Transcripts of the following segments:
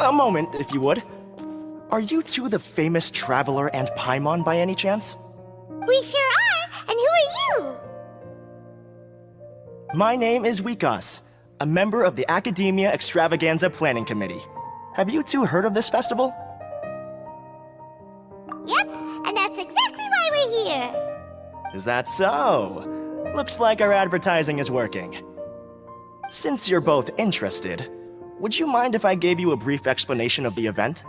A moment, if you would. Are you two the famous Traveler and Paimon by any chance? We sure are! And who are you? My name is Wikas, a member of the Academia Extravaganza Planning Committee. Have you two heard of this festival? Yep, and that's exactly why we're here. Is that so? Looks like our advertising is working. Since you're both interested, would you mind if I gave you a brief explanation of the event?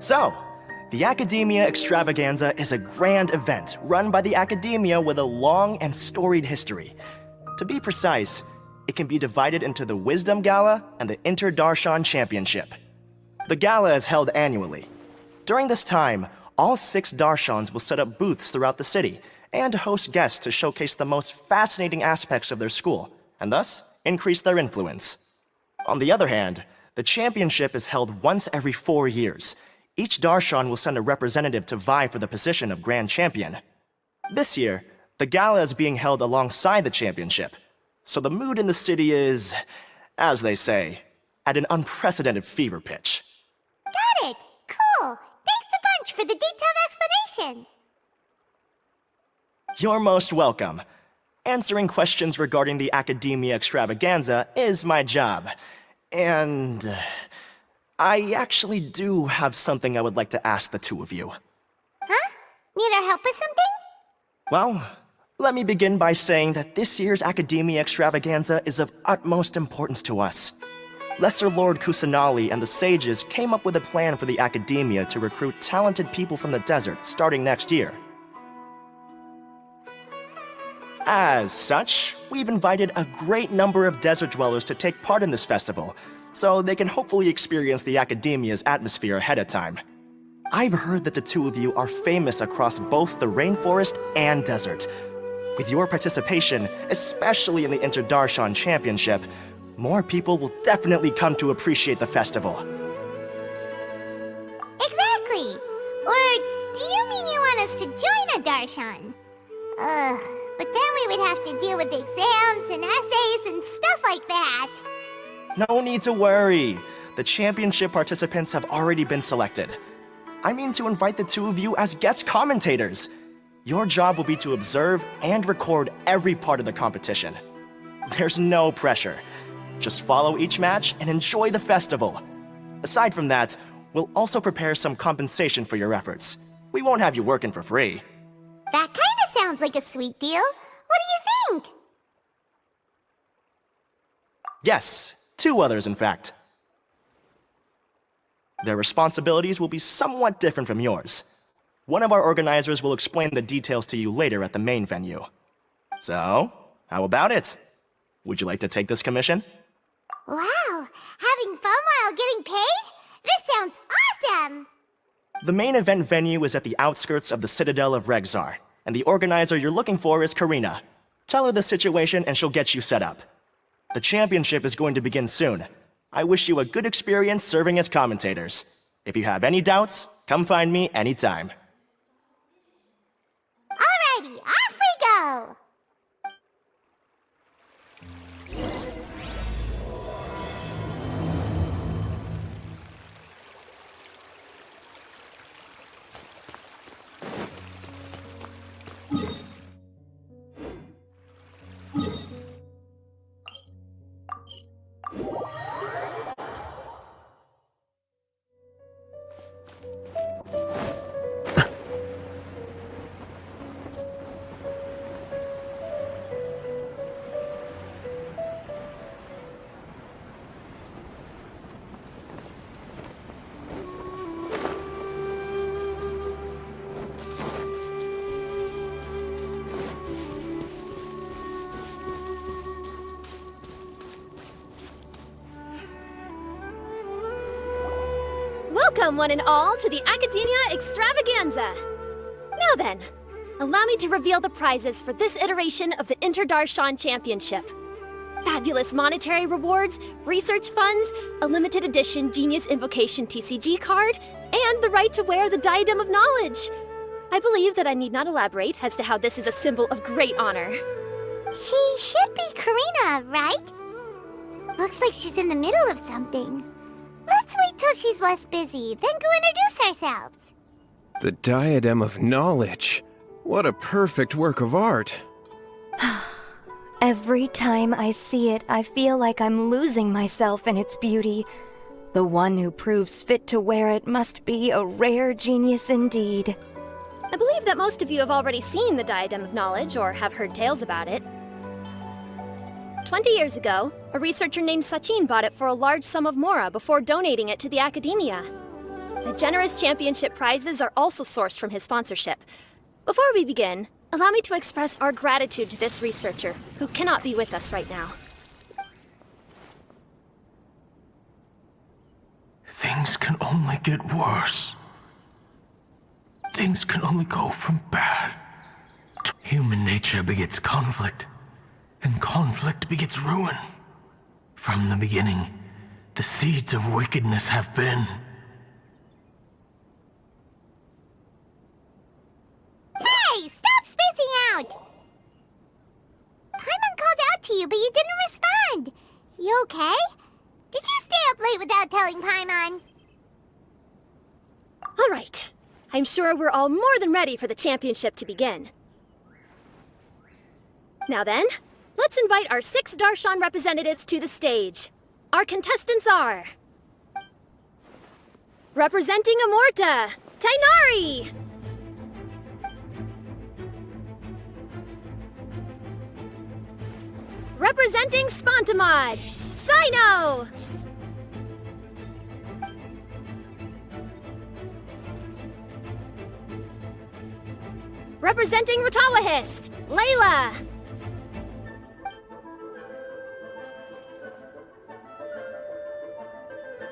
So, the Academia Extravaganza is a grand event run by the Academia with a long and storied history. To be precise, it can be divided into the Wisdom Gala and the Inter-Darshan Championship. The gala is held annually. During this time, all 6 Darshans will set up booths throughout the city and host guests to showcase the most fascinating aspects of their school, and thus increase their influence. On the other hand, the championship is held once every 4 years. Each Darshan will send a representative to vie for the position of Grand Champion. This year, the gala is being held alongside the championship, so the mood in the city is, as they say, at an unprecedented fever pitch. Got it! Cool! Thanks a bunch for the detailed explanation! You're most welcome. Answering questions regarding the Academia Extravaganza is my job. And I actually do have something I would like to ask the two of you. Huh? Need our help with something? Well, let me begin by saying that this year's Academia Extravaganza is of utmost importance to us. Lesser Lord Kusanali and the sages came up with a plan for the Academia to recruit talented people from the desert starting next year. As such, we've invited a great number of desert dwellers to take part in this festival, so they can hopefully experience the Academia's atmosphere ahead of time. I've heard that the two of you are famous across both the rainforest and desert. With your participation, especially in the Inter-Darshan Championship, more people will definitely come to appreciate the festival. Exactly! Or do you mean you want us to join a Darshan? But then we would have to deal with exams and essays and stuff like that. No need to worry. The championship participants have already been selected. I mean to invite the two of you as guest commentators. Your job will be to observe and record every part of the competition. There's no pressure. Just follow each match and enjoy the festival. Aside from that, we'll also prepare some compensation for your efforts. We won't have you working for free. That kinda sounds like a sweet deal. What do you think? Yes, 2 others in fact. Their responsibilities will be somewhat different from yours. One of our organizers will explain the details to you later at the main venue. So, how about it? Would you like to take this commission? Wow! Having fun while getting paid? This sounds awesome! The main event venue is at the outskirts of the Citadel of Regzar, and the organizer you're looking for is Karina. Tell her the situation and she'll get you set up. The championship is going to begin soon. I wish you a good experience serving as commentators. If you have any doubts, come find me anytime. Alrighty, off we go! Welcome, one and all, to the Academia Extravaganza! Now then, allow me to reveal the prizes for this iteration of the Inter-Darshan Championship. Fabulous monetary rewards, research funds, a limited edition Genius Invocation TCG card, and the right to wear the Diadem of Knowledge. I believe that I need not elaborate as to how this is a symbol of great honor. She should be Karina, right? Looks like she's in the middle of something. Let's wait till she's less busy, then go introduce ourselves. The Diadem of Knowledge. What a perfect work of art. Every time I see it, I feel like I'm losing myself in its beauty. The one who proves fit to wear it must be a rare genius indeed. I believe that most of you have already seen the Diadem of Knowledge or have heard tales about it. 20 years ago, a researcher named Sachin bought it for a large sum of mora before donating it to the Academia. The generous championship prizes are also sourced from his sponsorship. Before we begin, allow me to express our gratitude to this researcher, who cannot be with us right now. Things can only get worse. Things can only go from bad to human nature begets conflict, and conflict begets ruin. From the beginning, the seeds of wickedness have been. Hey, stop spacing out! Paimon called out to you, but you didn't respond. You okay? Did you stay up late without telling Paimon? All right. I'm sure we're all more than ready for the championship to begin. Now then, let's invite our 6 Darshan representatives to the stage. Our contestants are... Representing Amorta, Tainari! Representing Spontamod, Sino! Representing Ratawahist, Layla!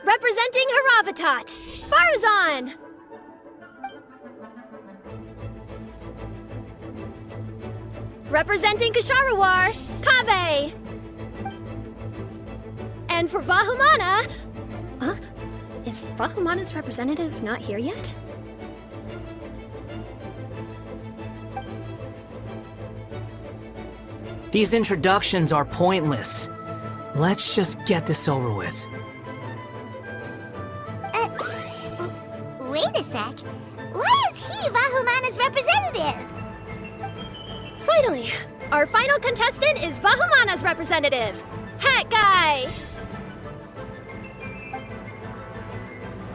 Representing Haravatat, Farzan! Representing Kasharawar, Kaveh! And for Vahumana... Is Vahumana's representative not here yet? These introductions are pointless. Let's just get this over with. Wait a sec. Why is he Vahumana's representative? Finally, our final contestant is Vahumana's representative, Hat Guy!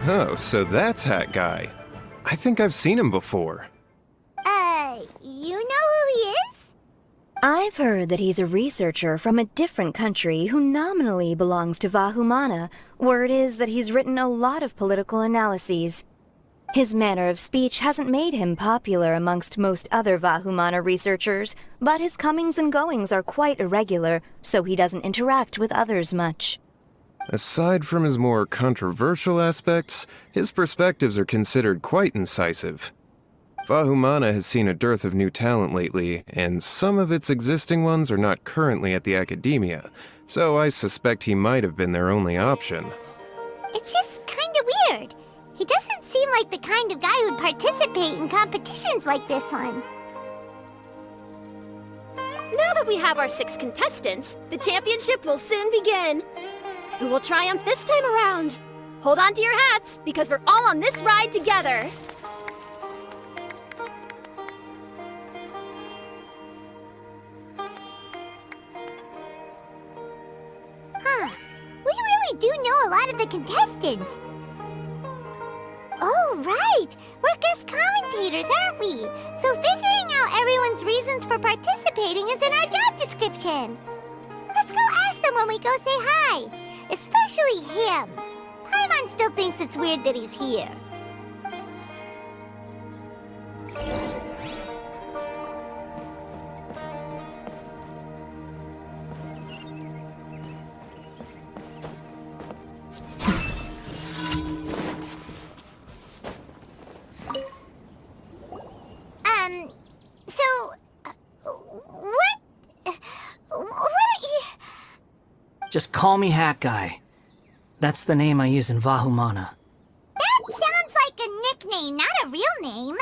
Oh, so that's Hat Guy. I think I've seen him before. You know who he is? I've heard that he's a researcher from a different country who nominally belongs to Vahumana. Word is that he's written a lot of political analyses. His manner of speech hasn't made him popular amongst most other Vahumana researchers, but his comings and goings are quite irregular, so he doesn't interact with others much. Aside from his more controversial aspects, his perspectives are considered quite incisive. Vahumana has seen a dearth of new talent lately, and some of its existing ones are not currently at the Academia, so I suspect he might have been their only option. It's just kinda weird. He doesn't seem like the kind of guy who'd participate in competitions like this one. Now that we have our 6 contestants, the championship will soon begin. Who will triumph this time around? Hold on to your hats, because we're all on this ride together. Huh. We really do know a lot of the contestants. Oh, right. We're guest commentators, aren't we? So figuring out everyone's reasons for participating is in our job description. Let's go ask them when we go say hi. Especially him. Paimon still thinks it's weird that he's here. Just call me Hat Guy. That's the name I use in Vahumana. That sounds like a nickname, not a real name.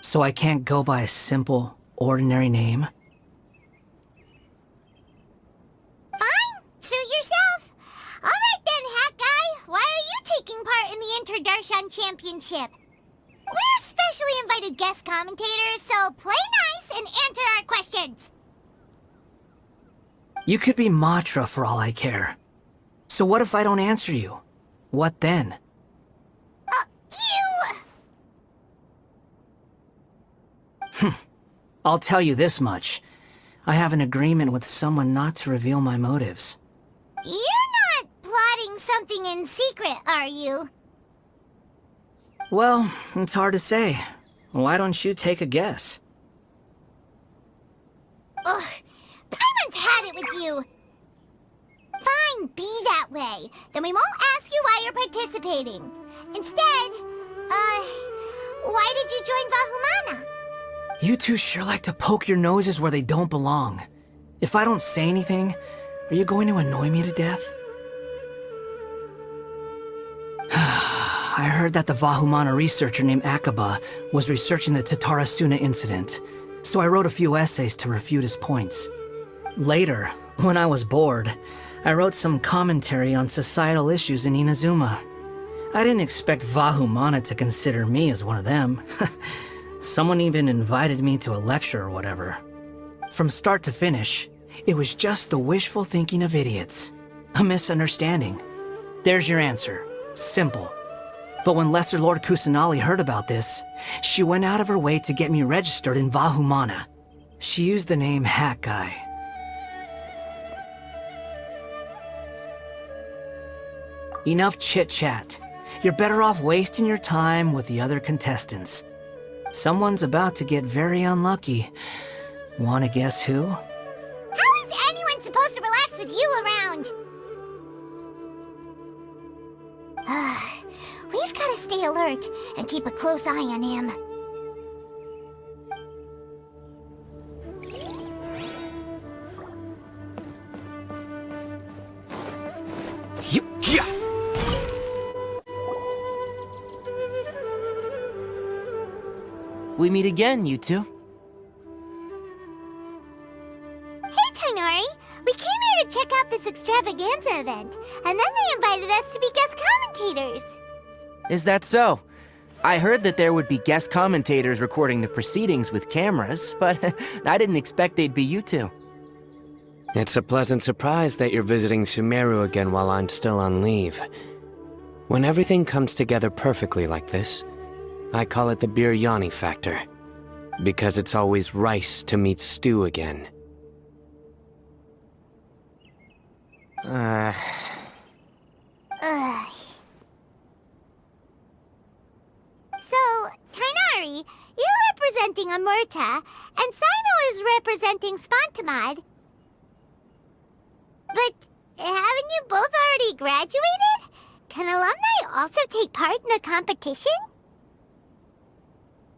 So I can't go by a simple, ordinary name? championship. We're specially invited guest commentators, so play nice and answer our questions. You could be Matra for all I care. So what if I don't answer you? What then? I'll tell you this much. I have an agreement with someone not to reveal my motives. You're not plotting something in secret, are you? Well, it's hard to say. Why don't you take a guess? Ugh, Paimon's had it with you. Fine, be that way. Then we won't ask you why you're participating. Instead, why did you join Vahumana? You two sure like to poke your noses where they don't belong. If I don't say anything, are you going to annoy me to death? I heard that the Vahumana researcher named Akaba was researching the Tatarasuna incident, so I wrote a few essays to refute his points. Later, when I was bored, I wrote some commentary on societal issues in Inazuma. I didn't expect Vahumana to consider me as one of them. Someone even invited me to a lecture or whatever. From start to finish, it was just the wishful thinking of idiots. A misunderstanding. There's your answer. Simple. But when Lesser Lord Kusanali heard about this, she went out of her way to get me registered in Vahumana. She used the name Hat Guy. Enough chit-chat. You're better off wasting your time with the other contestants. Someone's about to get very unlucky. Wanna guess who? How is anyone supposed to relax with you around? We've got to stay alert and keep a close eye on him. We meet again, you two. Hey, Tainari! We came here to check out this extravaganza event, and then they invited us to be guest commentators. Is that so? I heard that there would be guest commentators recording the proceedings with cameras, but I didn't expect they'd be you two. It's a pleasant surprise that you're visiting Sumeru again while I'm still on leave. When everything comes together perfectly like this, I call it the biryani factor. Because it's always rice to meet stew again. Ugh. So, Tainari, you're representing Amurta, and Sino is representing Spontamod. But haven't you both already graduated? Can alumni also take part in a competition?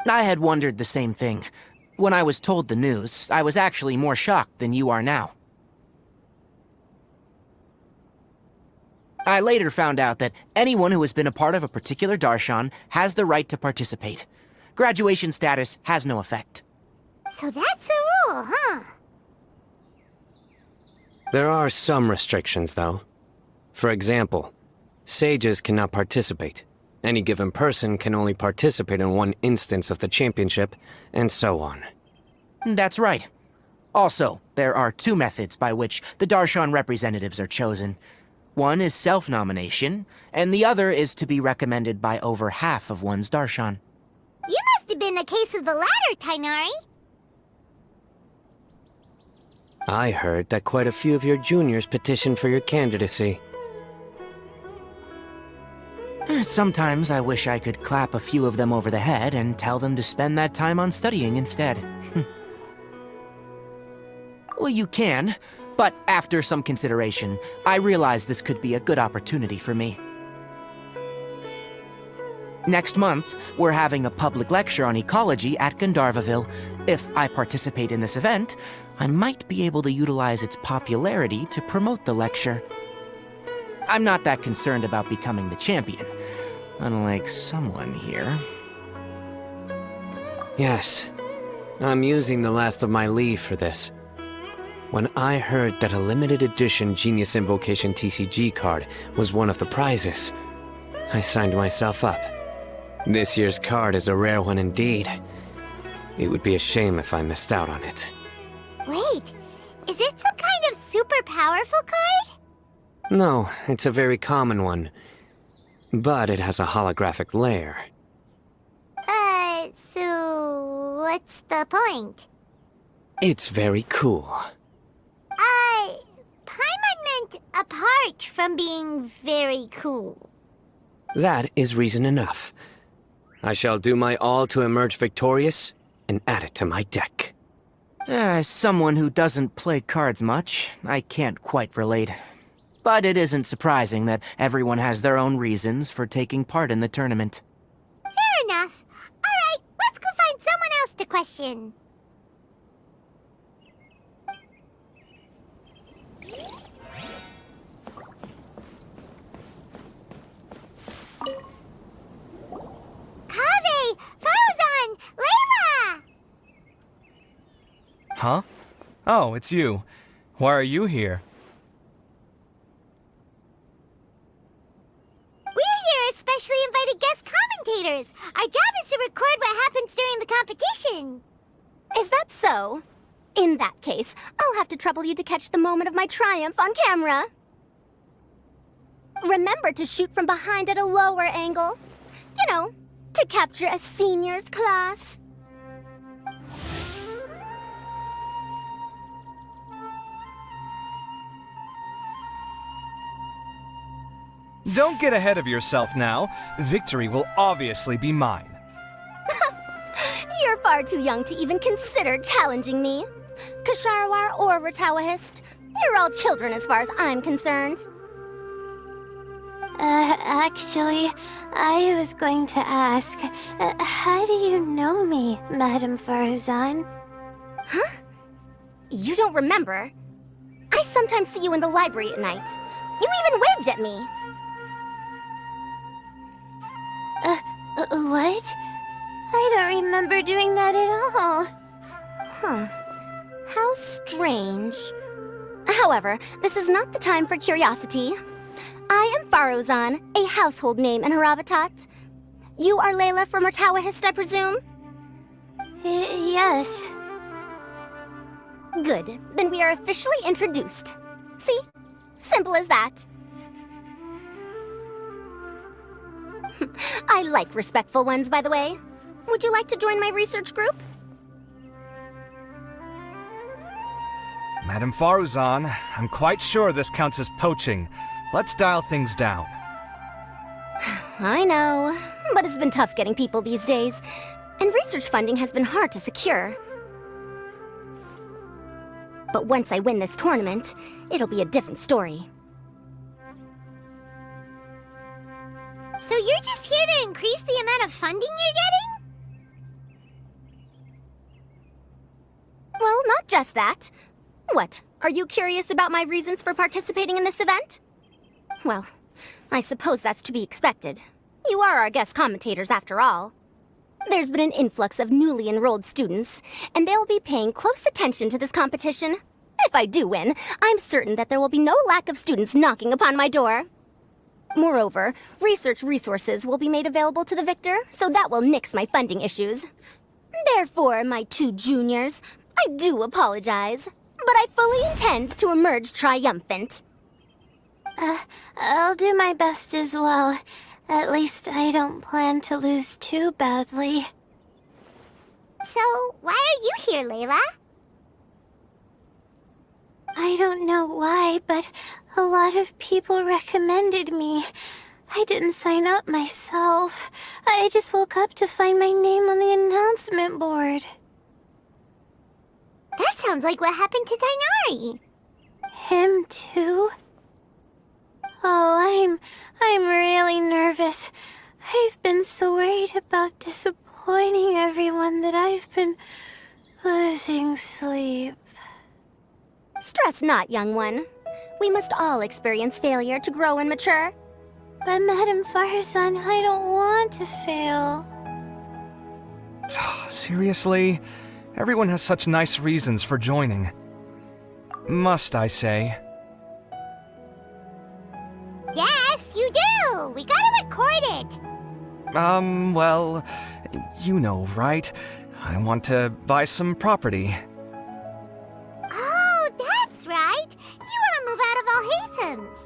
I had wondered the same thing. When I was told the news, I was actually more shocked than you are now. I later found out that anyone who has been a part of a particular darshan has the right to participate. Graduation status has no effect. So that's a rule, huh? There are some restrictions, though. For example, sages cannot participate. Any given person can only participate in one instance of the championship, and so on. That's right. Also, there are two methods by which the darshan representatives are chosen. One is self-nomination, and the other is to be recommended by over half of one's darshan. You must have been a case of the latter, Tainari. I heard that quite a few of your juniors petitioned for your candidacy. Sometimes I wish I could clap a few of them over the head and tell them to spend that time on studying instead. Well, you can, but after some consideration, I realize this could be a good opportunity for me. Next month, we're having a public lecture on ecology at Gandharvaville. If I participate in this event, I might be able to utilize its popularity to promote the lecture. I'm not that concerned about becoming the champion, unlike someone here. Yes, I'm using the last of my leave for this. When I heard that a limited edition Genius Invocation TCG card was one of the prizes, I signed myself up. This year's card is a rare one indeed. It would be a shame if I missed out on it. Wait, is it some kind of super powerful card? No, it's a very common one. But it has a holographic layer. So what's the point? It's very cool. Paimon meant apart from being very cool. That is reason enough. I shall do my all to emerge victorious and add it to my deck. As someone who doesn't play cards much, I can't quite relate. But it isn't surprising that everyone has their own reasons for taking part in the tournament. Fair enough. Alright, let's go find someone else to question. Kaveh! Farzan! Layla! Huh? Oh, it's you. Why are you here? We're here as specially invited guest commentators. Our job is to record what happens during the competition. Is that so? In that case, I'll have to trouble you to catch the moment of my triumph on camera. Remember to shoot from behind at a lower angle. You know, to capture a seniors class. Don't get ahead of yourself now. Victory will obviously be mine. You're far too young to even consider challenging me. Kasharwar or Ratawahist, you're all children as far as I'm concerned. Actually, I was going to ask, how do you know me, Madame Farzan? Huh? You don't remember? I sometimes see you in the library at night. You even waved at me. What? I don't remember doing that at all. Huh. How strange. However, this is not the time for curiosity. I am Farozan, a household name in Haravatat. You are Layla from Ratawahist, I presume? Yes. Good. Then we are officially introduced. See? Simple as that. I like respectful ones, by the way. Would you like to join my research group? Madame Faruzan, I'm quite sure this counts as poaching. Let's dial things down. I know, but it's been tough getting people these days, and research funding has been hard to secure. But once I win this tournament, it'll be a different story. So you're just here to increase the amount of funding you're getting? Well, not just that. What, are you curious about my reasons for participating in this event? Well, I suppose that's to be expected. You are our guest commentators after all. There's been an influx of newly enrolled students, and they'll be paying close attention to this competition. If I do win, I'm certain that there will be no lack of students knocking upon my door. Moreover, research resources will be made available to the victor, so that will nix my funding issues. Therefore, my two juniors, I do apologize, but I fully intend to emerge triumphant. I'll do my best as well. At least I don't plan to lose too badly. So, why are you here, Layla? I don't know why, but a lot of people recommended me. I didn't sign up myself. I just woke up to find my name on the announcement board. That sounds like what happened to Dainari. Him too? Oh, I'm really nervous. I've been so worried about disappointing everyone that I've been losing sleep. Stress not, young one. We must all experience failure to grow and mature. But Madame Farzan, I don't want to fail. Seriously? Everyone has such nice reasons for joining. Must I say? Yes, you do! We gotta record it! Well, you know, right? I want to buy some property. Oh, that's right. You want to move out of Alhatham's.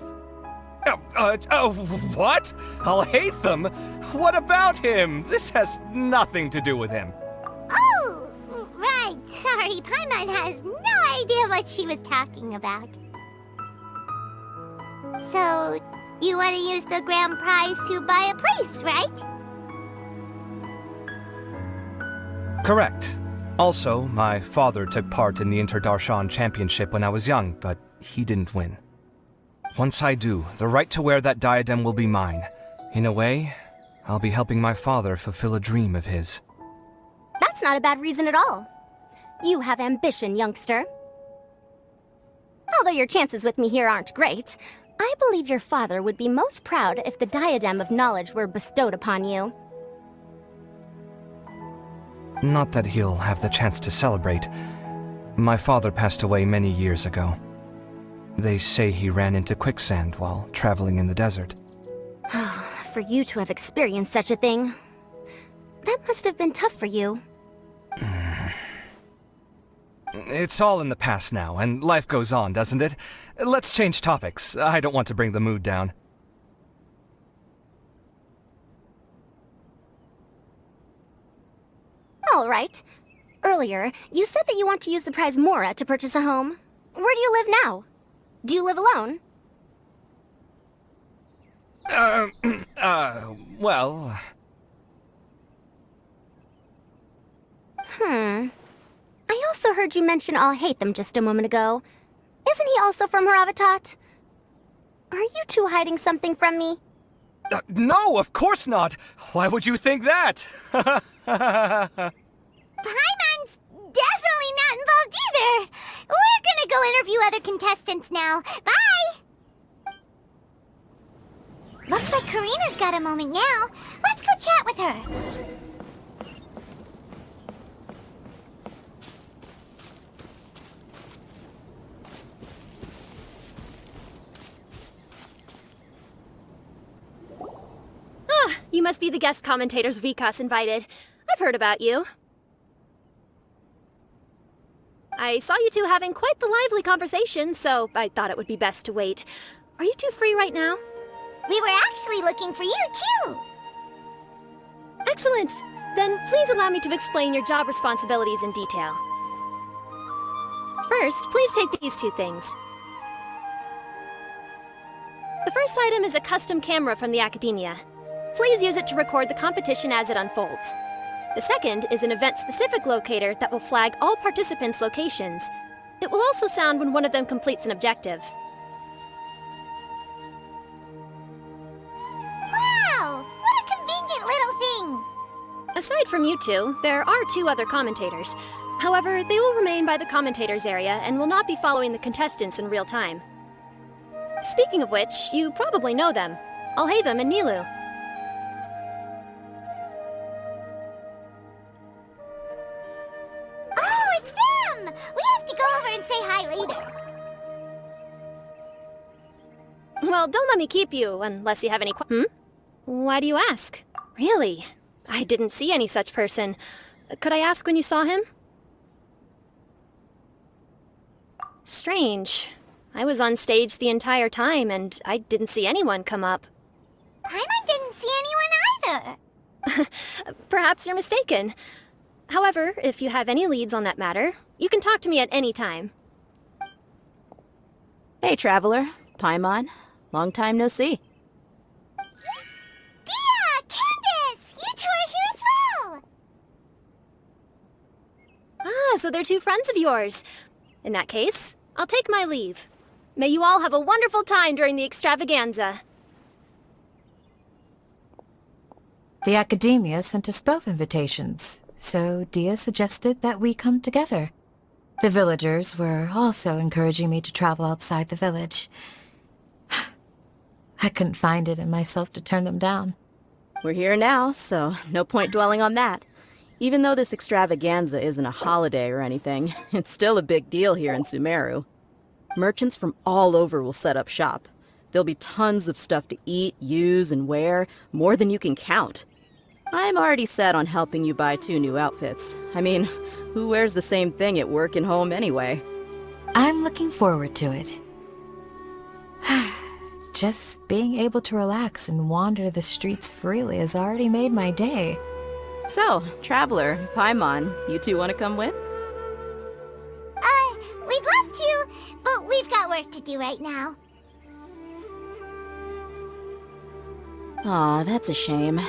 What? Alhaitham? What about him? This has nothing to do with him. Oh, right. Sorry, Paimon has no idea what she was talking about. So, you want to use the grand prize to buy a place, right? Correct. Also, my father took part in the Interdarshan Championship when I was young, but he didn't win. Once I do, the right to wear that diadem will be mine. In a way, I'll be helping my father fulfill a dream of his. That's not a bad reason at all. You have ambition, youngster. Although your chances with me here aren't great, I believe your father would be most proud if the diadem of knowledge were bestowed upon you. Not that he'll have the chance to celebrate. My father passed away many years ago. They say he ran into quicksand while traveling in the desert. For you to have experienced such a thing, that must have been tough for you. It's all in the past now, and life goes on, doesn't it? Let's change topics. I don't want to bring the mood down. All right. Earlier, you said that you want to use the prize Mora to purchase a home. Where do you live now? Do you live alone? Well... I also heard you mention Alhaitham just a moment ago. Isn't he also from Haravatat? Are you two hiding something from me? No, of course not! Why would you think that? Paimon's definitely not involved either. We're gonna go interview other contestants now. Bye! Looks like Karina's got a moment now. Let's go chat with her. You must be the guest commentators Vikas invited. I've heard about you. I saw you two having quite the lively conversation, so I thought it would be best to wait. Are you two free right now? We were actually looking for you, too. Excellent! Then please allow me to explain your job responsibilities in detail. First, please take these two things. The first item is a custom camera from the Academia. Please use it to record the competition as it unfolds. The second is an event-specific locator that will flag all participants' locations. It will also sound when one of them completes an objective. Wow! What a convenient little thing! Aside from you two, there are two other commentators. However, they will remain by the commentators area and will not be following the contestants in real time. Speaking of which, you probably know them. Alhaitham and Nilu. Oh, it's them! We have to go over and say hi later. Well, don't let me keep you, unless you have any Why do you ask? Really? I didn't see any such person. Could I ask when you saw him? Strange. I was on stage the entire time, and I didn't see anyone come up. Paimon didn't see anyone either. Perhaps you're mistaken. However, if you have any leads on that matter, you can talk to me at any time. Hey, Traveler. Paimon. Long time no see. Dia! Candace! You two are here as well! Ah, so they're two friends of yours. In that case, I'll take my leave. May you all have a wonderful time during the extravaganza. The Academia sent us both invitations, so Dia suggested that we come together. The villagers were also encouraging me to travel outside the village. I couldn't find it in myself to turn them down. We're here now, so no point dwelling on that. Even though this extravaganza isn't a holiday or anything, it's still a big deal here in Sumeru. Merchants from all over will set up shop. There'll be tons of stuff to eat, use, and wear, more than you can count. I'm already set on helping you buy 2 new outfits. I mean, who wears the same thing at work and home anyway? I'm looking forward to it. Just being able to relax and wander the streets freely has already made my day. So, Traveler, Paimon, you two want to come with? We'd love to, but we've got work to do right now. Aw, that's a shame.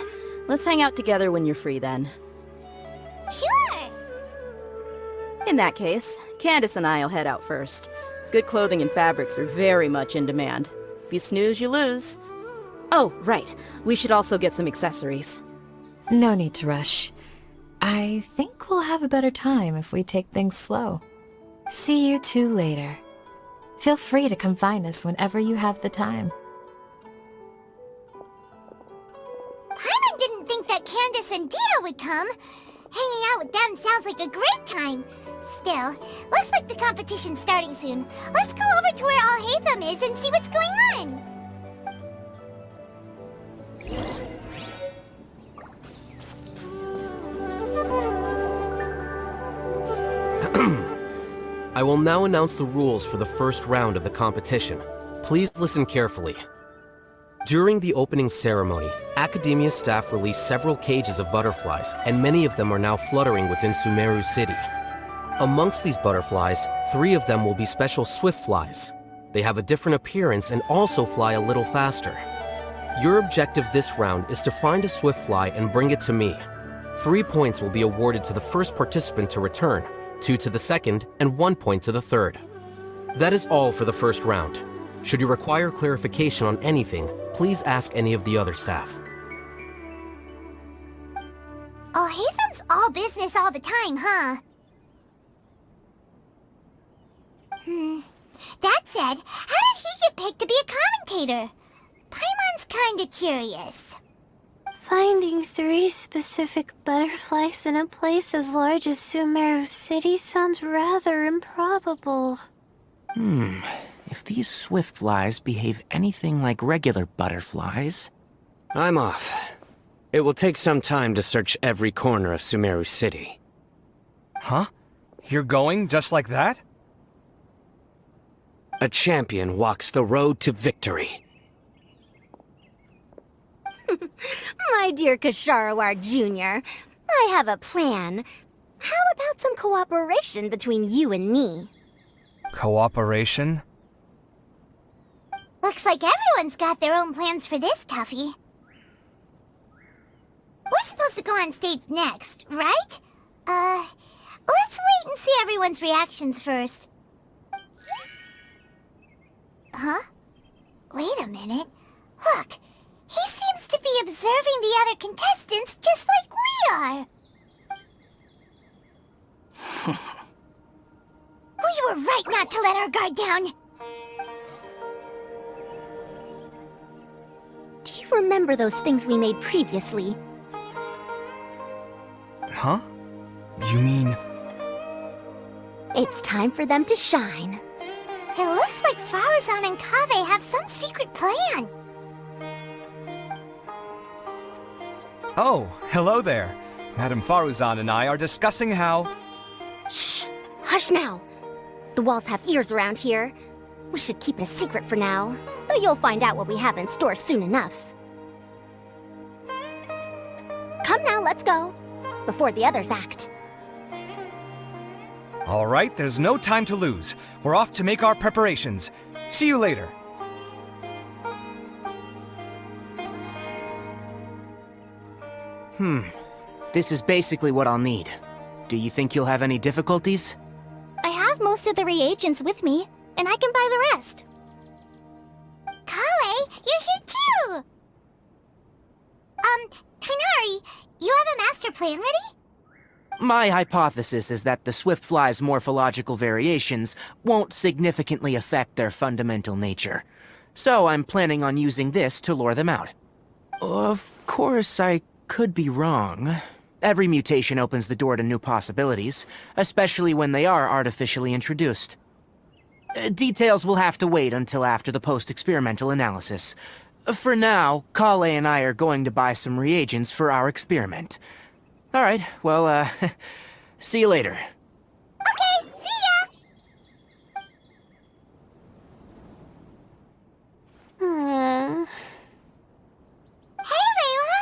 Let's hang out together when you're free then. Sure! In that case, Candace and I'll head out first. Good clothing and fabrics are very much in demand. If you snooze, you lose. Oh, right. We should also get some accessories. No need to rush. I think we'll have a better time if we take things slow. See you two later. Feel free to come find us whenever you have the time. Paimon didn't think that Candace and Dia would come. Hanging out with them sounds like a great time. Still, looks like the competition's starting soon. Let's go over to where Alhaitham is and see what's going on. I will now announce the rules for the first round of the competition. Please listen carefully. During the opening ceremony, Academia staff released several cages of butterflies, and many of them are now fluttering within Sumeru City. Amongst these butterflies, 3 of them will be special swift flies. They have a different appearance and also fly a little faster. Your objective this round is to find a swift fly and bring it to me. 3 points will be awarded to the first participant to return, 2 to the second, and 1 point to the third. That is all for the first round. Should you require clarification on anything, please ask any of the other staff. Alhaitham's all business all the time, huh? That said, how did he get picked to be a commentator? Paimon's kinda curious. Finding 3 specific butterflies in a place as large as Sumeru City sounds rather improbable. If these swift flies behave anything like regular butterflies... I'm off. It will take some time to search every corner of Sumeru City. Huh? You're going just like that? A champion walks the road to victory. My dear Kasharawar Jr., I have a plan. How about some cooperation between you and me? Cooperation? Looks like everyone's got their own plans for this, Tuffy. We're supposed to go on stage next, right? Let's wait and see everyone's reactions first. Huh? Wait a minute. Look, he seems to be observing the other contestants just like we are. We were right not to let our guard down. Do you remember those things we made previously? Huh? You mean... It's time for them to shine. It looks like Faruzan and Kaveh have some secret plan. Oh, hello there. Madame Faruzan and I are discussing how... Shh! Hush now! The walls have ears around here. We should keep it a secret for now, but you'll find out what we have in store soon enough. Come now, let's go, before the others act. All right, there's no time to lose. We're off to make our preparations. See you later. This is basically what I'll need. Do you think you'll have any difficulties? I have most of the reagents with me, and I can buy the rest. Kale, you're here too! Kainari, you have a master plan ready? My hypothesis is that the swift fly's morphological variations won't significantly affect their fundamental nature. So I'm planning on using this to lure them out. Of course, I could be wrong. Every mutation opens the door to new possibilities, especially when they are artificially introduced. Details will have to wait until after the post-experimental analysis. For now, Kale and I are going to buy some reagents for our experiment. Alright, well, see you later. Okay, see ya! Hey, Layla!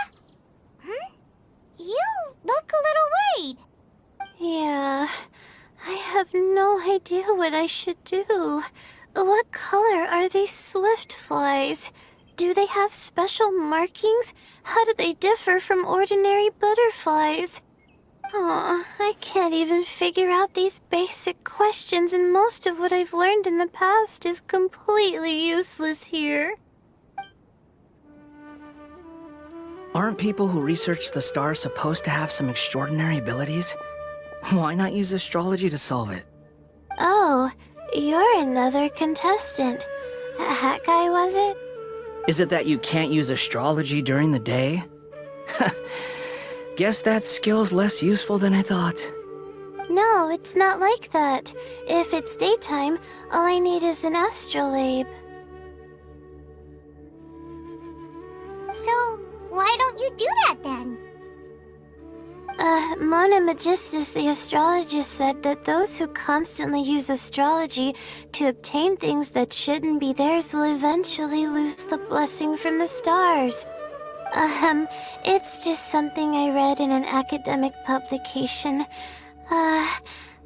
You look a little worried. Yeah, I have no idea what I should do. What color are these swift flies? Do they have special markings? How do they differ from ordinary butterflies? Oh, I can't even figure out these basic questions, and most of what I've learned in the past is completely useless here. Aren't people who research the stars supposed to have some extraordinary abilities? Why not use astrology to solve it? Oh, you're another contestant. Hat guy, was it? Is it that you can't use astrology during the day? Guess that skill's less useful than I thought. No, it's not like that. If it's daytime, all I need is an astrolabe. So, why don't you do that then? Mona Magistus, the astrologist, said that those who constantly use astrology to obtain things that shouldn't be theirs will eventually lose the blessing from the stars. It's just something I read in an academic publication. I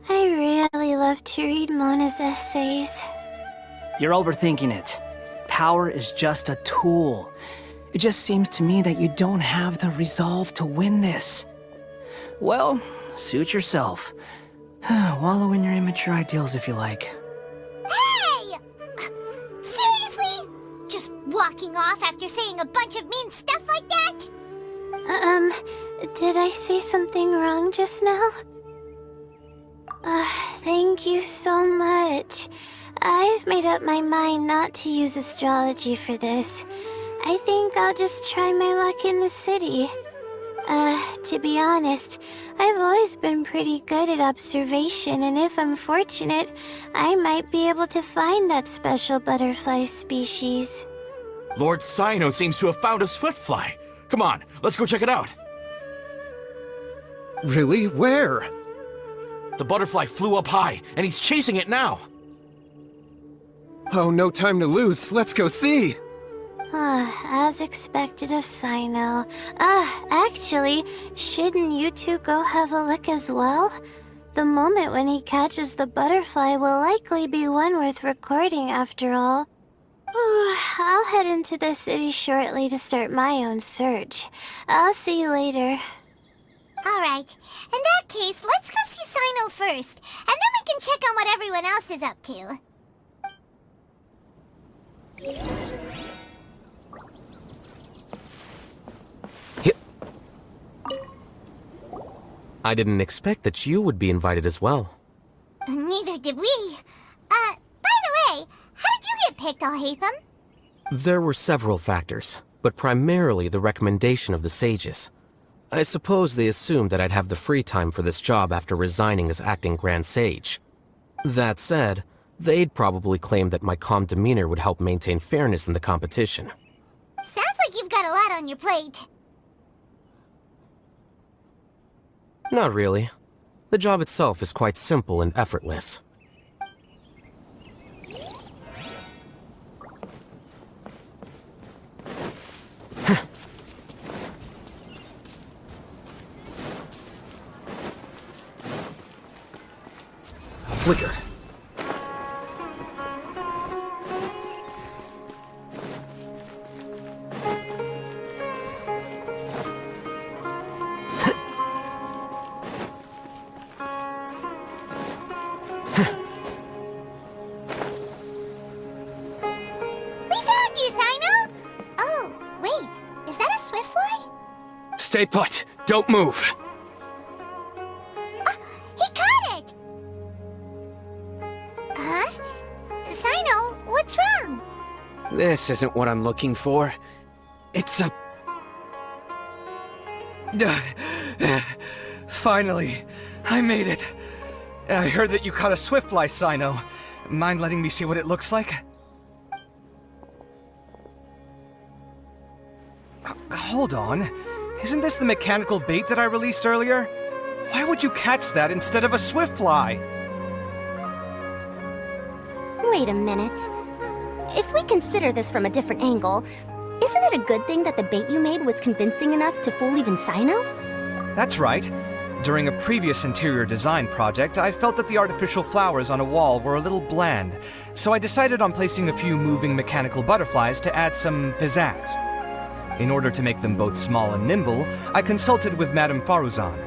really love to read Mona's essays. You're overthinking it. Power is just a tool. It just seems to me that you don't have the resolve to win this. Well, suit yourself. Wallow in your immature ideals if you like. Hey! Seriously? Just walking off after saying a bunch of mean stuff like that? Did I say something wrong just now? Thank you so much. I've made up my mind not to use astrology for this. I think I'll just try my luck in the city. To be honest, I've always been pretty good at observation, and if I'm fortunate, I might be able to find that special butterfly species. Lord Sino seems to have found a swiftfly. Come on, let's go check it out. Really? Where? The butterfly flew up high, and he's chasing it now. Oh, no time to lose. Let's go see. As expected of Sino. Actually, shouldn't you two go have a look as well? The moment when he catches the butterfly will likely be one worth recording after all. I'll head into the city shortly to start my own search. I'll see you later. Alright, in that case, let's go see Sino first, and then we can check on what everyone else is up to. I didn't expect that you would be invited as well. Neither did we. By the way, how did you get picked, Alhaitham? There were several factors, but primarily the recommendation of the sages. I suppose they assumed that I'd have the free time for this job after resigning as acting Grand Sage. That said, they'd probably claim that my calm demeanor would help maintain fairness in the competition. Sounds like you've got a lot on your plate. Not really. The job itself is quite simple and effortless. Flicker. Stay put. Don't move. He caught it! Huh? Sino, what's wrong? This isn't what I'm looking for. It's a... Finally, I made it. I heard that you caught a swiftfly, Sino. Mind letting me see what it looks like? hold on. Isn't this the mechanical bait that I released earlier? Why would you catch that instead of a swift fly? Wait a minute. If we consider this from a different angle, isn't it a good thing that the bait you made was convincing enough to fool even Sino? That's right. During a previous interior design project, I felt that the artificial flowers on a wall were a little bland, so I decided on placing a few moving mechanical butterflies to add some pizzazz. In order to make them both small and nimble, I consulted with Madame Faruzan.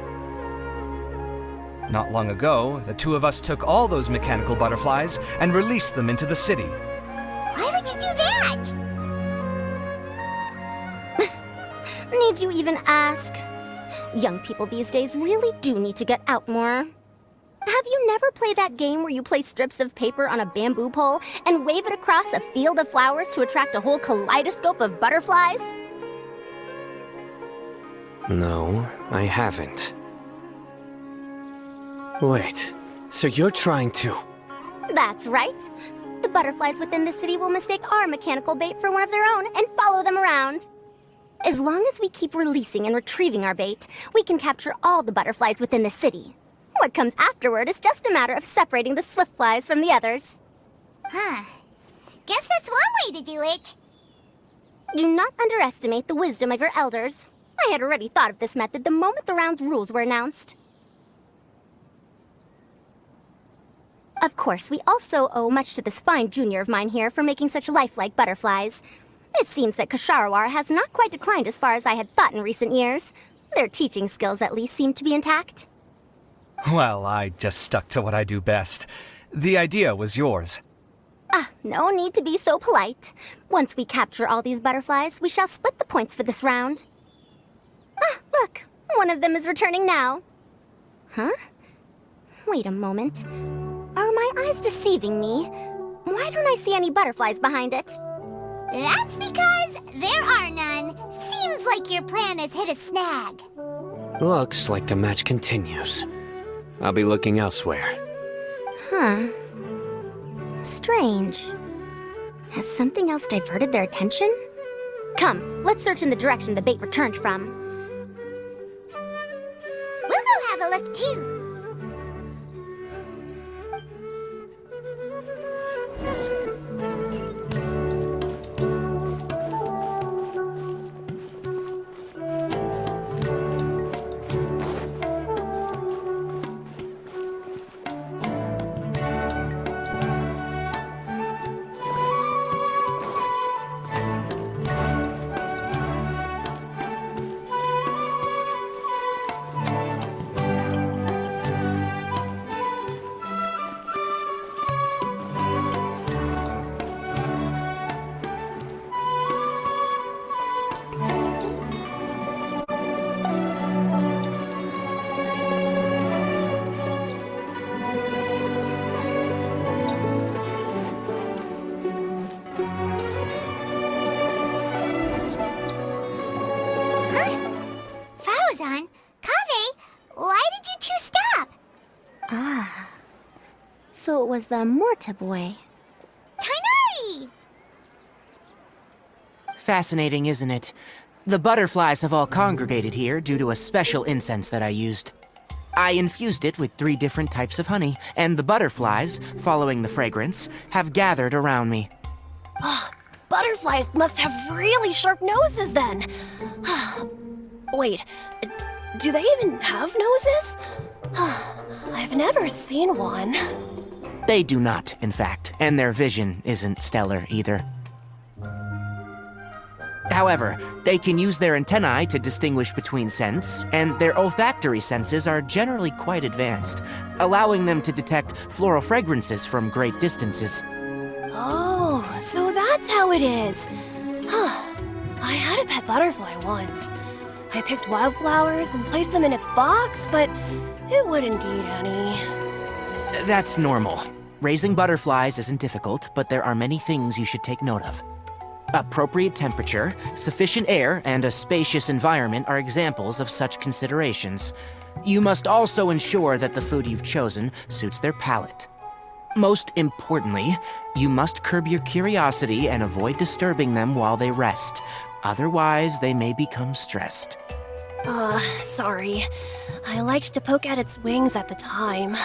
Not long ago, the two of us took all those mechanical butterflies and released them into the city. Why would you do that? Need you even ask? Young people these days really do need to get out more. Have you never played that game where you place strips of paper on a bamboo pole and wave it across a field of flowers to attract a whole kaleidoscope of butterflies? No, I haven't. Wait, so you're trying to... That's right. The butterflies within the city will mistake our mechanical bait for one of their own and follow them around. As long as we keep releasing and retrieving our bait, we can capture all the butterflies within the city. What comes afterward is just a matter of separating the swift flies from the others. Huh. Guess that's one way to do it. Do not underestimate the wisdom of your elders. I had already thought of this method the moment the round's rules were announced. Of course, we also owe much to this fine junior of mine here for making such lifelike butterflies. It seems that Kasharawar has not quite declined as far as I had thought in recent years. Their teaching skills at least seem to be intact. Well, I just stuck to what I do best. The idea was yours. No need to be so polite. Once we capture all these butterflies, we shall split the points for this round. Look, one of them is returning now. Huh? Wait a moment. Are my eyes deceiving me? Why don't I see any butterflies behind it? That's because there are none. Seems like your plan has hit a snag. Looks like the match continues. I'll be looking elsewhere. Huh. Strange. Has something else diverted their attention? Come, let's search in the direction the bait returned from. We'll go have a look too. So it was the Morta boy. Tainari! Fascinating, isn't it? The butterflies have all congregated here due to a special incense that I used. I infused it with 3 different types of honey, and the butterflies, following the fragrance, have gathered around me. Butterflies must have really sharp noses then. Wait, do they even have noses? I've never seen one. They do not, in fact, and their vision isn't stellar either. However, they can use their antennae to distinguish between scents, and their olfactory senses are generally quite advanced, allowing them to detect floral fragrances from great distances. Oh, so that's how it is. I had a pet butterfly once. I picked wildflowers and placed them in its box, but it wouldn't eat any. That's normal. Raising butterflies isn't difficult, but there are many things you should take note of. Appropriate temperature, sufficient air, and a spacious environment are examples of such considerations. You must also ensure that the food you've chosen suits their palate. Most importantly, you must curb your curiosity and avoid disturbing them while they rest. Otherwise, they may become stressed. Sorry. I liked to poke at its wings at the time.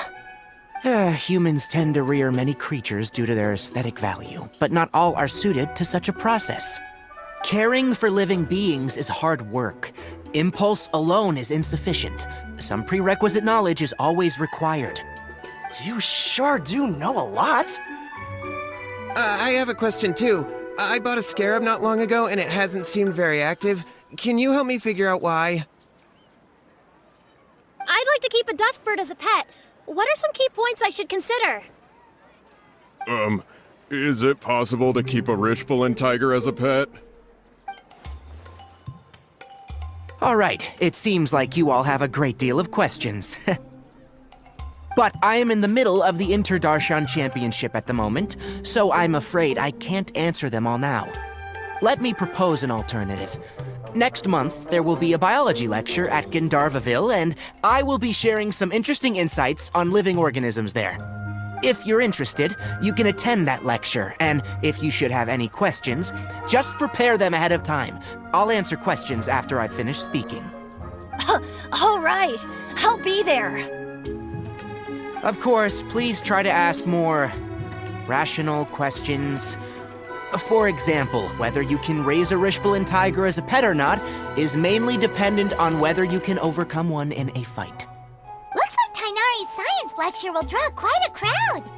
Humans tend to rear many creatures due to their aesthetic value, but not all are suited to such a process. Caring for living beings is hard work. Impulse alone is insufficient. Some prerequisite knowledge is always required. You sure do know a lot. I have a question too. I bought a scarab not long ago and it hasn't seemed very active. Can you help me figure out why? I'd like to keep a dustbird as a pet. What are some key points I should consider? Is it possible to keep a Richbulin tiger as a pet? All right, it seems like you all have a great deal of questions. But I am in the middle of the Interdarshan Championship at the moment, so I'm afraid I can't answer them all now. Let me propose an alternative. Next month, there will be a biology lecture at Gandharvaville, and I will be sharing some interesting insights on living organisms there. If you're interested, you can attend that lecture, and if you should have any questions, just prepare them ahead of time. I'll answer questions after I've finished speaking. All right, I'll be there. Of course, please try to ask more rational questions. For example, whether you can raise a Richbulin tiger as a pet or not is mainly dependent on whether you can overcome one in a fight. Looks like Tainari's science lecture will draw quite a crowd.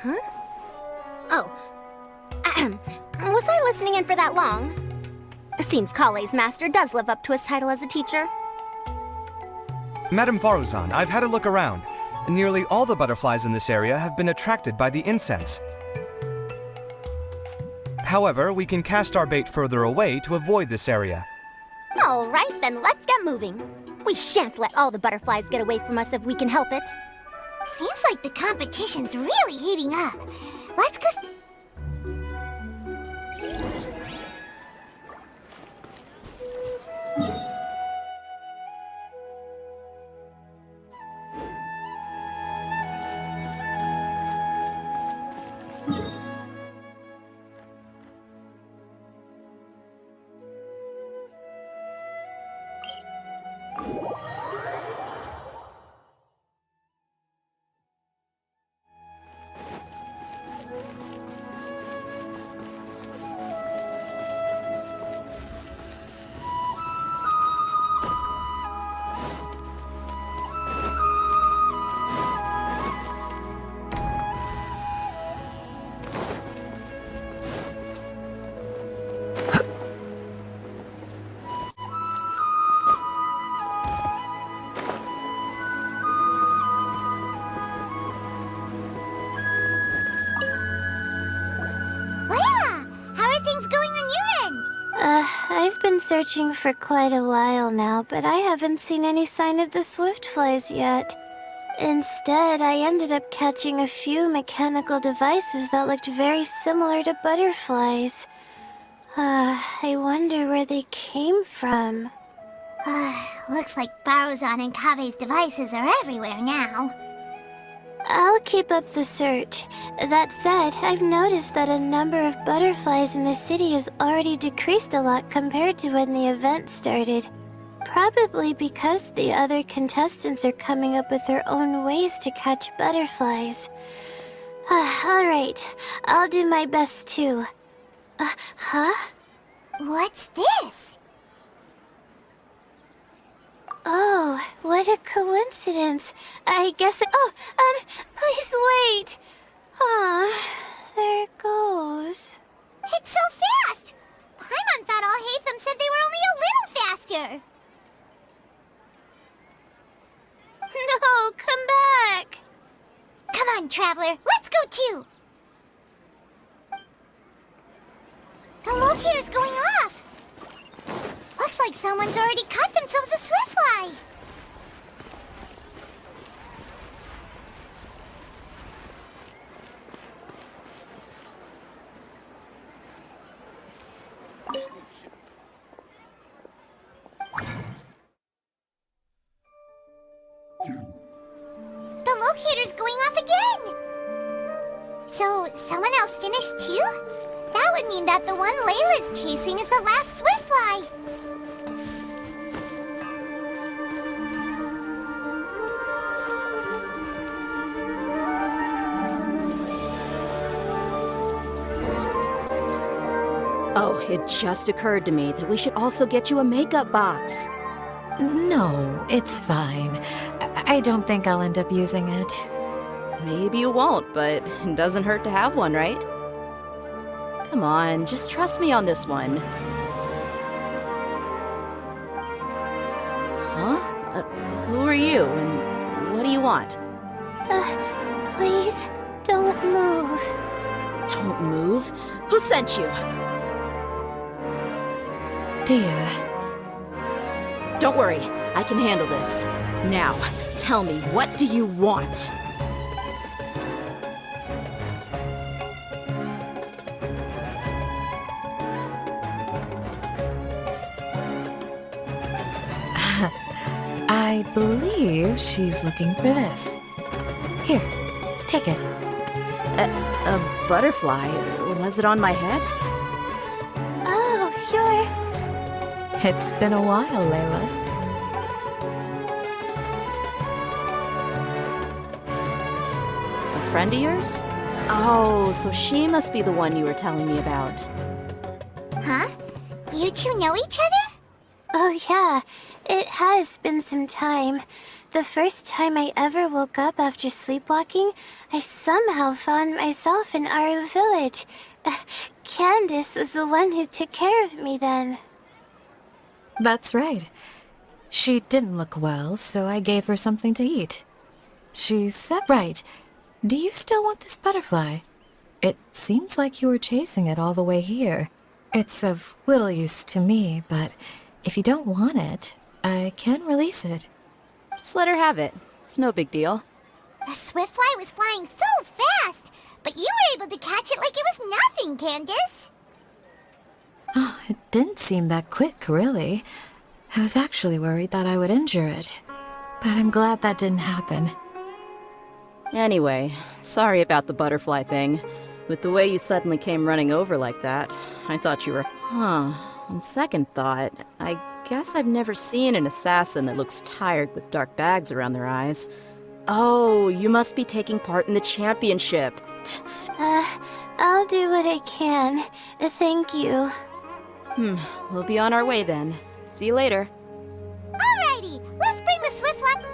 Huh? Oh. Was I listening in for that long? Seems Kale's master does live up to his title as a teacher. Madame Faruzan, I've had a look around. Nearly all the butterflies in this area have been attracted by the incense. However, we can cast our bait further away to avoid this area. All right, then let's get moving. We shan't let all the butterflies get away from us if we can help it. Seems like the competition's really heating up. Let's go... I've been searching for quite a while now, but I haven't seen any sign of the swiftflies yet. Instead, I ended up catching a few mechanical devices that looked very similar to butterflies. I wonder where they came from. Looks like Baruzan and Kave's devices are everywhere now. I'll keep up the search. That said, I've noticed that a number of butterflies in the city has already decreased a lot compared to when the event started. Probably because the other contestants are coming up with their own ways to catch butterflies. Alright, I'll do my best too. Huh? What's this? Oh, what a coincidence. I guess please wait. There it goes. It's so fast! Paimon thought all Hatham said they were only a little faster. No, come back. Come on, Traveler, let's go too. The locator's going off. Looks like someone's already caught themselves a swiftfly. The locator's going off again. So, someone else finished too? That would mean that the one Layla's chasing is the last Swiftfly. Oh, it just occurred to me that we should also get you a makeup box. No, it's fine. I don't think I'll end up using it. Maybe you won't, but it doesn't hurt to have one, right? Come on, just trust me on this one. Huh? Who are you, and what do you want? Please, don't move. Don't move? Who sent you? Dear. Don't worry, I can handle this. Now, tell me, what do you want? I believe she's looking for this. Here, take it. A butterfly? Was it on my head? Oh, you're... It's been a while, Layla. A friend of yours? Oh, so she must be the one you were telling me about. Huh? You two know each other? Oh yeah, it has been some time. The first time I ever woke up after sleepwalking, I somehow found myself in Aru village. Candace was the one who took care of me then. That's right. She didn't look well, so I gave her something to eat. She said, right. Do you still want this butterfly? It seems like you were chasing it all the way here. It's of little use to me, but if you don't want it, I can release it. Just let her have it. It's no big deal. The Swiftfly was flying so fast, but you were able to catch it like it was nothing, Candace. Oh, it didn't seem that quick, really. I was actually worried that I would injure it. But I'm glad that didn't happen. Anyway, sorry about the butterfly thing. With the way you suddenly came running over like that, I thought you were... Huh. On second thought, I guess I've never seen an assassin that looks tired with dark bags around their eyes. Oh, you must be taking part in the championship. I'll do what I can. Thank you. We'll be on our way then. See you later. Alrighty, let's bring the Swiftfly...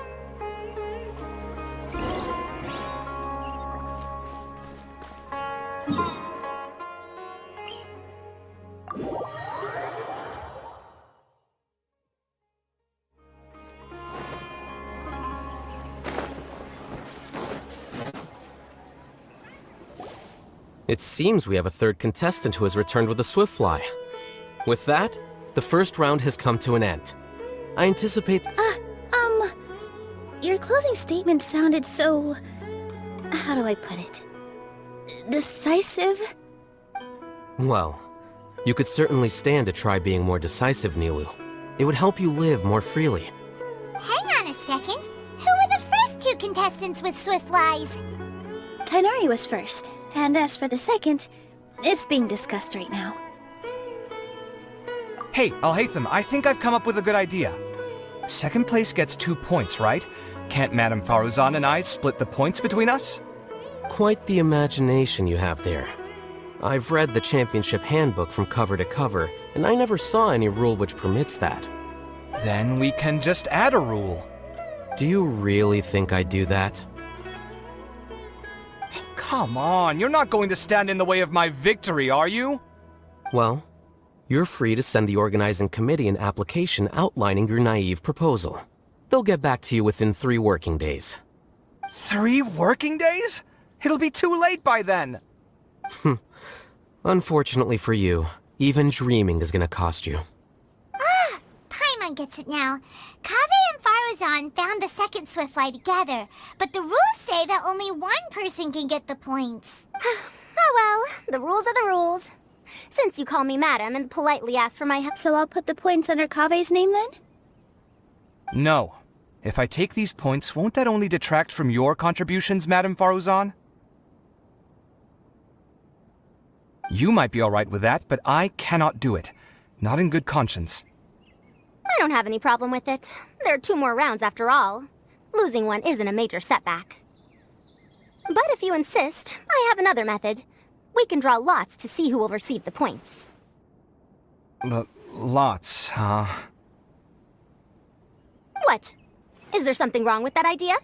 It seems we have a third contestant who has returned with a Swiftfly. With that, the first round has come to an end. I anticipate... Your closing statement sounded so... How do I put it? Decisive? Well, you could certainly stand to try being more decisive, Nilu. It would help you live more freely. Hang on a second. Who were the first two contestants with Swiftflies? Tainari was first, and as for the second, it's being discussed right now. Hey, Alhaitham, I think I've come up with a good idea. Second place gets 2 points, right? Can't Madame Faruzan and I split the points between us? Quite the imagination you have there. I've read the championship handbook from cover to cover, and I never saw any rule which permits that. Then we can just add a rule. Do you really think I'd do that? Come on, you're not going to stand in the way of my victory, are you? Well, you're free to send the organizing committee an application outlining your naive proposal. They'll get back to you within 3 working days. 3 working days? It'll be too late by then. Unfortunately for you, even dreaming is gonna cost you. Paimon gets it now. Kaveh and Faruzan found the second Swiftfly together, but the rules say that only one person can get the points. Oh well, the rules are the rules. Since you call me madam and politely ask for my help, so I'll put the points under Kaveh's name then? No. If I take these points, won't that only detract from your contributions, Madame Faruzan? You might be alright with that, but I cannot do it. Not in good conscience. I don't have any problem with it. There are 2 more rounds after all. Losing one isn't a major setback. But if you insist, I have another method. We can draw lots to see who will receive the points. Lots, huh? What? Is there something wrong with that idea?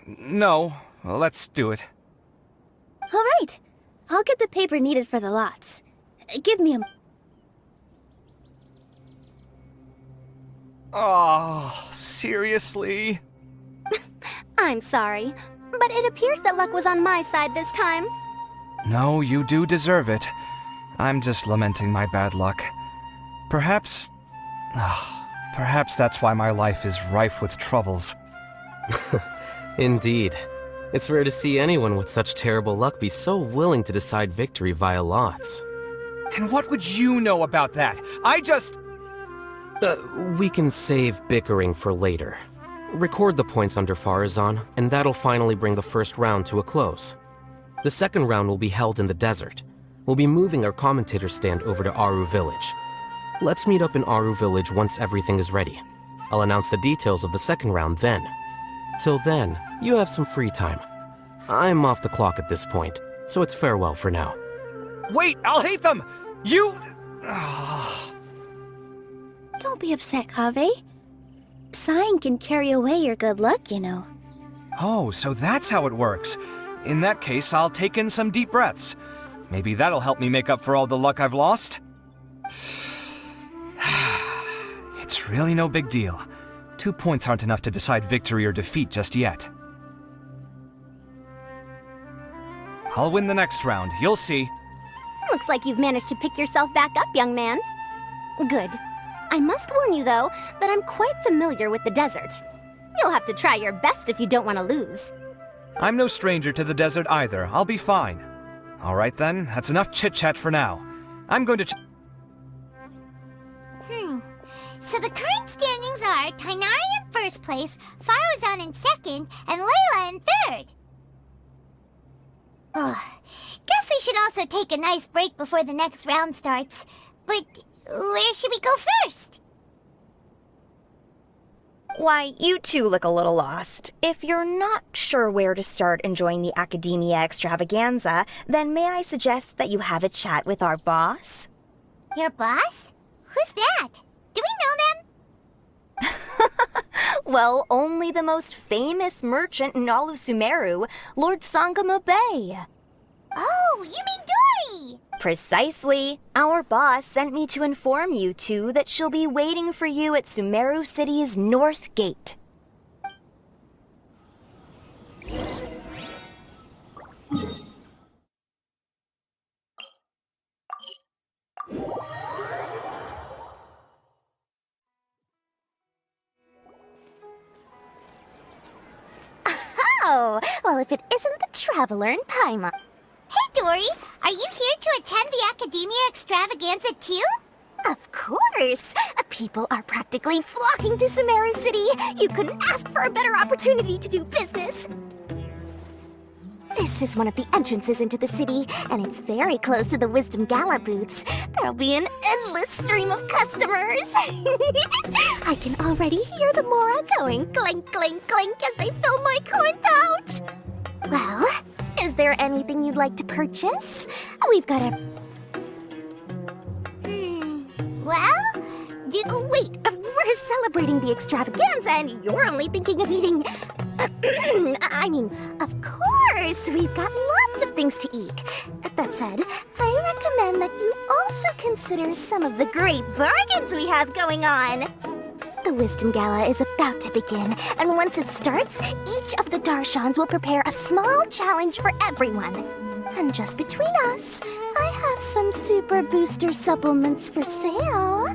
No. Let's do it. All right. I'll get the paper needed for the lots. Give me a... Oh, seriously? I'm sorry, but it appears that luck was on my side this time. No, you do deserve it. I'm just lamenting my bad luck. Perhaps that's why my life is rife with troubles. Indeed. It's rare to see anyone with such terrible luck be so willing to decide victory via lots. And what would you know about that? We can save bickering for later. Record the points under Farazan, and that'll finally bring the first round to a close. The second round will be held in the desert. We'll be moving our commentator stand over to Aru Village. Let's meet up in Aru Village once everything is ready. I'll announce the details of the second round then. Till then, you have some free time. I'm off the clock at this point, so it's farewell for now. Wait, I'll hate them! You... Don't be upset, Kaveh. Sighing can carry away your good luck, you know. Oh, so that's how it works. In that case, I'll take in some deep breaths. Maybe that'll help me make up for all the luck I've lost. It's really no big deal. 2 points aren't enough to decide victory or defeat just yet. I'll win the next round, you'll see. Looks like you've managed to pick yourself back up, young man. Good. I must warn you, though, that I'm quite familiar with the desert. You'll have to try your best if you don't want to lose. I'm no stranger to the desert either. I'll be fine. All right then, that's enough chit-chat for now. I'm going to So the current standings are Tainari in first place, Faruzan in second, and Layla in third. Guess we should also take a nice break before the next round starts. But where should we go first? Why, you two look a little lost. If you're not sure where to start enjoying the Academia Extravaganza, then may I suggest that you have a chat with our boss? Your boss? Who's that? Do we know them? Well, only the most famous merchant in all of Sumeru, Lord Sangamo Bay. Oh, you mean Dory! Precisely. Our boss sent me to inform you two that she'll be waiting for you at Sumeru City's North Gate. Oh, well, if it isn't the Traveler in Paimon. Hey, Dory! Are you here to attend the Academia Extravaganza too? Of course! People are practically flocking to Sumeru City. You couldn't ask for a better opportunity to do business. This is one of the entrances into the city, and it's very close to the Wisdom Gala booths. There'll be an endless stream of customers. I can already hear the Mora going clink, clink, clink as they fill my coin pouch. Well, is there anything you'd like to purchase? We've got a... Well, Oh, wait, we're celebrating the extravaganza and you're only thinking of eating... I mean, of course, we've got lots of things to eat. That said, I recommend that you also consider some of the great bargains we have going on. The Wisdom Gala is about to begin, and once it starts, each of the Darshans will prepare a small challenge for everyone. And just between us, I have some super booster supplements for sale.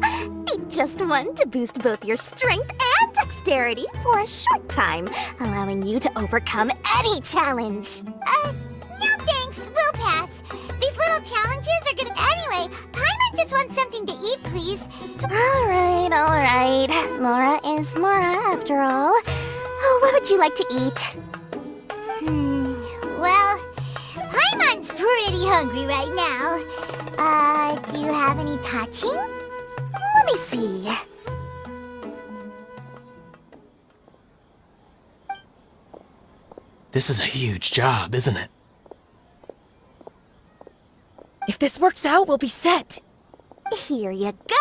Eat just one to boost both your strength and dexterity for a short time, allowing you to overcome any challenge. No thanks, we'll pass. These little challenges are good anyway. Paimon just wants something to eat, please. All right. Mora is Mora, after all. What would you like to eat? Well, Paimon's pretty pretty hungry right now. Do you have any touching? Let me see. This is a huge job, isn't it? If this works out, we'll be set. Here you go.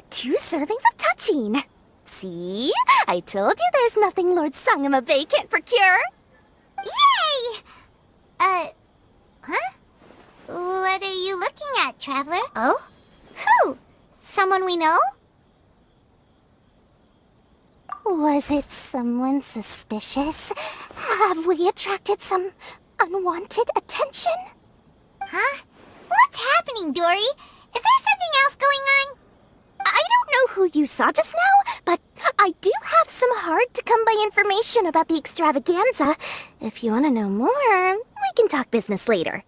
2 servings of touching. See? I told you there's nothing Lord Sangamabe can't procure. Yay! Huh? What are you looking at, Traveler? Oh? Who? Someone we know? Was it someone suspicious? Have we attracted some unwanted attention? Huh? What's happening, Dory? Is there something else going on? I don't know who you saw just now, but I do have some hard-to-come-by information about the extravaganza. If you want to know more, we can talk business later.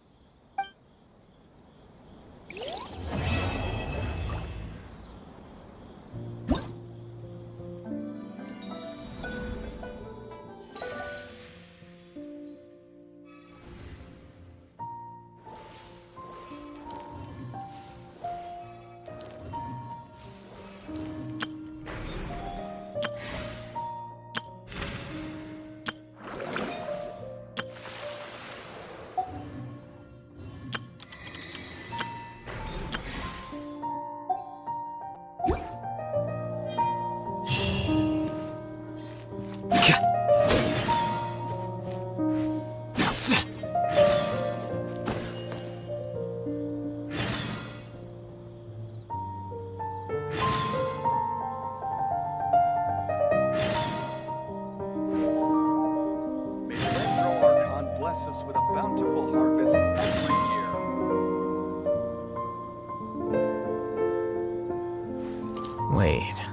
Bless us with a bountiful harvest every year. Wait.